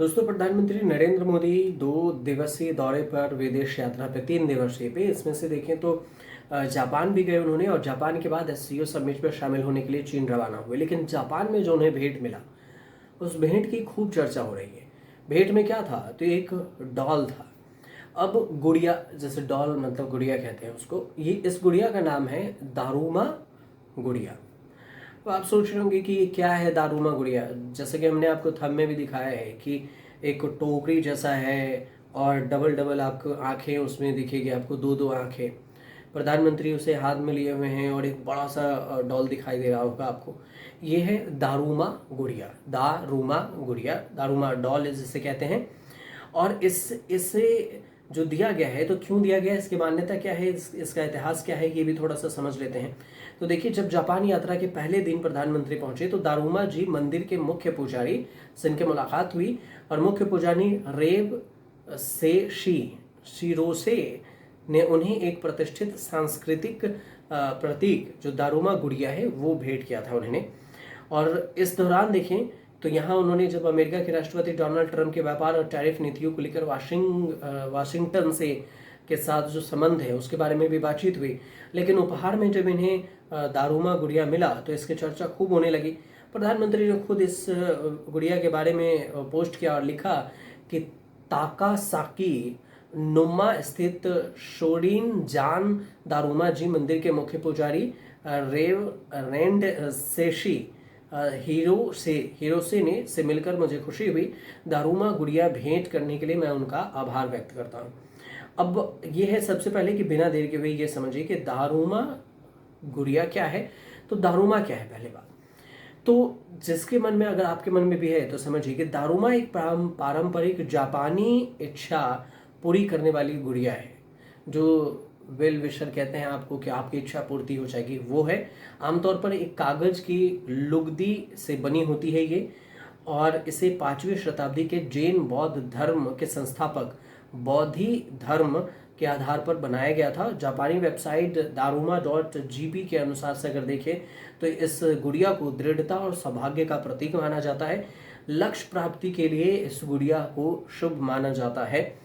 दोस्तों, प्रधानमंत्री नरेंद्र मोदी 2 दिवसीय दौरे पर, विदेश यात्रा पे, 3 दिवसीय पे, इसमें से देखें तो जापान भी गए उन्होंने और जापान के बाद एससीओ समिट में शामिल होने के लिए चीन रवाना हुए। लेकिन जापान में जो उन्हें भेंट मिला, उस भेंट की खूब चर्चा हो रही है। भेंट में क्या था? तो एक डॉल था। अब गुड़िया, जैसे डॉल मतलब गुड़िया कहते हैं उसको, ये इस गुड़िया का नाम है दारुमा गुड़िया। तो आप सोच रहे होंगे कि ये क्या है दारुमा गुड़िया। जैसे कि हमने आपको थंब में भी दिखाया है कि एक टोकरी जैसा है और डबल डबल आपको आंखें उसमें दिखेगी, आपको दो दो आंखें। प्रधानमंत्री उसे हाथ में लिए हुए हैं और एक बड़ा सा डॉल दिखाई दे रहा होगा आपको। ये है दारुमा गुड़िया। दारुमा गुड़िया, दारुमा डॉल जिसे कहते हैं। और इसे जो दिया गया है, तो क्यों दिया गया है, इसकी मान्यता क्या है, इसका इतिहास क्या है, ये भी थोड़ा सा समझ लेते हैं। तो देखिए, जब जापान यात्रा के पहले दिन प्रधानमंत्री पहुंचे तो दारुमा जी मंदिर के मुख्य पुजारी से इनकी मुलाकात हुई और मुख्य पुजारी रेव से शिरोसे ने उन्हें एक प्रतिष्ठित सांस्कृतिक प्रतीक जो दारुमा गुड़िया है वो भेंट किया था उन्होंने। और इस दौरान देखें तो यहाँ उन्होंने, जब अमेरिका के राष्ट्रपति डोनाल्ड ट्रंप के व्यापार और टैरिफ नीतियों को लेकर वाशिंगटन से के साथ जो संबंध है उसके बारे में भी बातचीत हुई। लेकिन उपहार में जब इन्हें दारुमा गुड़िया मिला तो इसकी चर्चा खूब होने लगी। प्रधानमंत्री ने खुद इस गुड़िया के बारे में पोस्ट किया और लिखा कि ताकासाकी नुमा स्थित शोरिन जान दारुमा जी मंदिर के मुख्य पुजारी रेव रेंड सेशी हीरोसे ने से मिलकर मुझे खुशी हुई। दारुमा गुड़िया भेंट करने के लिए मैं उनका आभार व्यक्त करता हूँ। अब ये है सबसे पहले कि बिना देर के हुए ये समझिए कि दारुमा गुड़िया क्या है। तो दारुमा क्या है, पहले बात तो जिसके मन में, अगर आपके मन में भी है तो समझिए कि दारुमा एक पारंपरिक जापानी इच्छा पूरी करने वाली गुड़िया है। जो वेल विशर कहते हैं आपको कि आपकी इच्छा पूर्ति हो जाएगी, वो है। आमतौर पर एक कागज की लुगदी से बनी होती है ये, और इसे 5वीं शताब्दी के जैन बौद्ध धर्म के संस्थापक बौद्धि धर्म के आधार पर बनाया गया था। जापानी वेबसाइट दारुमा.gp के अनुसार से अगर देखें तो इस गुड़िया को दृढ़ता और सौभाग्य का प्रतीक माना जाता है। लक्ष्य प्राप्ति के लिए इस गुड़िया को शुभ माना जाता है।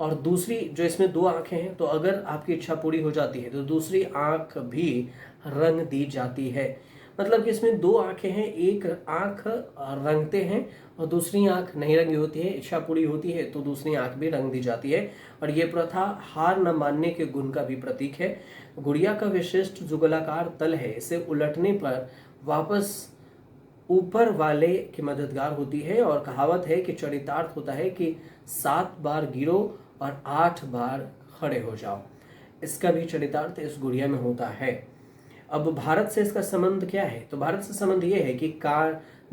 और दूसरी, जो इसमें 2 आंखें हैं, तो अगर आपकी इच्छा पूरी हो जाती है तो दूसरी आंख भी रंग दी जाती है। मतलब कि इसमें 2 आंखें हैं, एक आंख रंगते हैं और दूसरी आंख नहीं रंगी होती है। इच्छा पूरी होती है तो दूसरी आंख भी रंग दी जाती है। और ये प्रथा हार न मानने के गुण का भी प्रतीक है। गुड़िया का विशिष्ट जुगलाकार तल है, इसे उलटने पर वापस ऊपर वाले की मददगार होती है। और कहावत है कि चरितार्थ होता है कि 7 बार गिरो और 8 बार खड़े हो जाओ। इसका भी चरितार्थ इस गुड़िया में होता है। अब भारत से इसका संबंध क्या है? तो भारत से संबंध ये है कि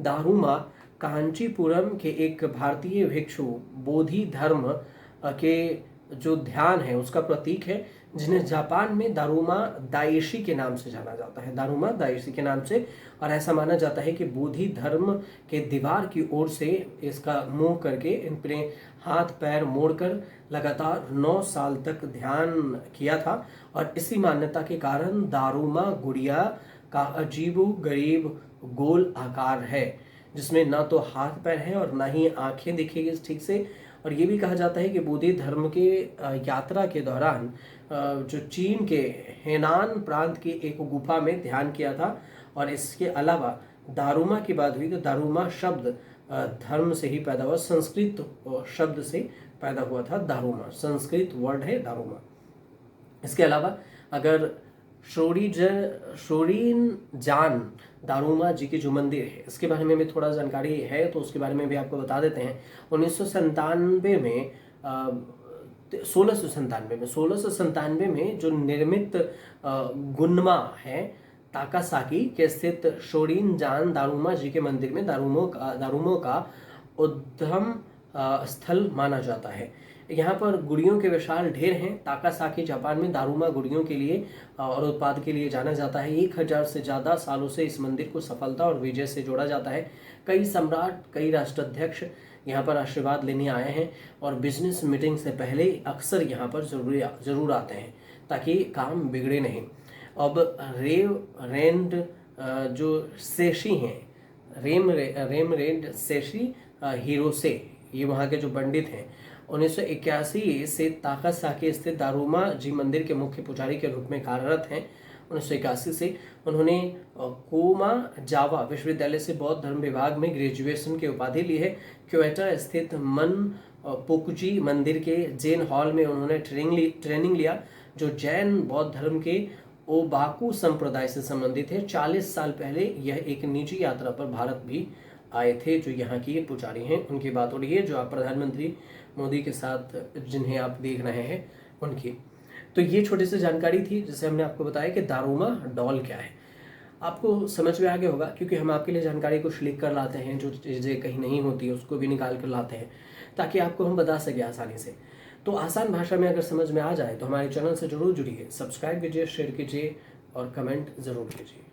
दारुमा कांचीपुरम के एक भारतीय भिक्षु बोधि धर्म के जो ध्यान है उसका प्रतीक है, जिन्हें जापान में दारुमा दाइशी के नाम से जाना जाता है। दारुमा दाइशी के नाम से। और ऐसा माना जाता है कि बोधि धर्म के दीवार की ओर से इसका मुंह करके अपने हाथ पैर मोड़कर लगातार 9 साल तक ध्यान किया था। और इसी मान्यता के कारण दारुमा गुड़िया का अजीबो गरीब गोल आकार है, जिसमें ना तो हाथ पैर है और ना ही आंखें दिखेगी ठीक से। और ये भी कहा जाता है कि बोधि धर्म के यात्रा के दौरान जो चीन के हेनान प्रांत की एक गुफा में ध्यान किया था। और इसके अलावा दारुमा की बात हुई तो दारुमा शब्द धर्म से ही पैदा हुआ, संस्कृत शब्द से पैदा हुआ था। दारुमा संस्कृत वर्ड है दारुमा। इसके अलावा अगर शोरीन जान दारुमा जी की जो मंदिर है, इसके बारे में भी थोड़ा जानकारी है तो उसके बारे में भी आपको बता देते हैं। 1997 में 1697 में जो निर्मित गुन्मा है ताकासाकी के स्थित शोरिन जान दारुमा जी के मंदिर में दारुमो का उद्गम स्थल माना जाता है। यहाँ पर गुड़ियों के विशाल ढेर हैं। ताकासाकी जापान में दारुमा गुड़ियों के लिए और उत्पाद के लिए जाना जाता है। 1000 से ज़्यादा सालों से इस मंदिर को सफलता और विजय से जोड़ा जाता है। कई सम्राट, कई राष्ट्राध्यक्ष यहाँ पर आशीर्वाद लेने आए हैं और बिजनेस मीटिंग से पहले अक्सर यहाँ पर जरूर आते हैं ताकि काम बिगड़े नहीं। अब रेंड जो सेशी हैं, रेम रेंड सेशी हीरोसे ये वहाँ के जो पंडित हैं, 1981 से ताकासाकी स्थित दारुमा जी मंदिर के मुख्य पुजारी के रूप में कार्यरत हैं। 1981 से उन्होंने कोमा जावा विश्वविद्यालय से बौद्ध धर्म विभाग में ग्रेजुएशन की उपाधि ली है। क्योएटा स्थित मन पोकुजी मंदिर के जैन हॉल में उन्होंने ट्रेनिंग लिया, जो जैन बौद्ध धर्म के ओबाकू संप्रदाय से संबंधित है। 40 साल पहले यह एक निजी यात्रा पर भारत भी आए थे, जो यहाँ की पुजारी हैं। उनकी बात हो रही है, जो आप प्रधानमंत्री मोदी के साथ जिन्हें आप देख रहे हैं उनकी। तो ये छोटी सी जानकारी थी जिसे हमने आपको बताया कि दारुमा डॉल क्या है। आपको समझ में आ गया होगा, क्योंकि हम आपके लिए जानकारी कुछ लिख कर लाते हैं, जो चीज़ें कहीं नहीं होती उसको भी निकाल कर लाते हैं, ताकि आपको हम बता सकें आसानी से। तो आसान भाषा में अगर समझ में आ जाए तो हमारे चैनल से जरूर जुड़िए, सब्सक्राइब कीजिए, शेयर कीजिए और कमेंट ज़रूर कीजिए।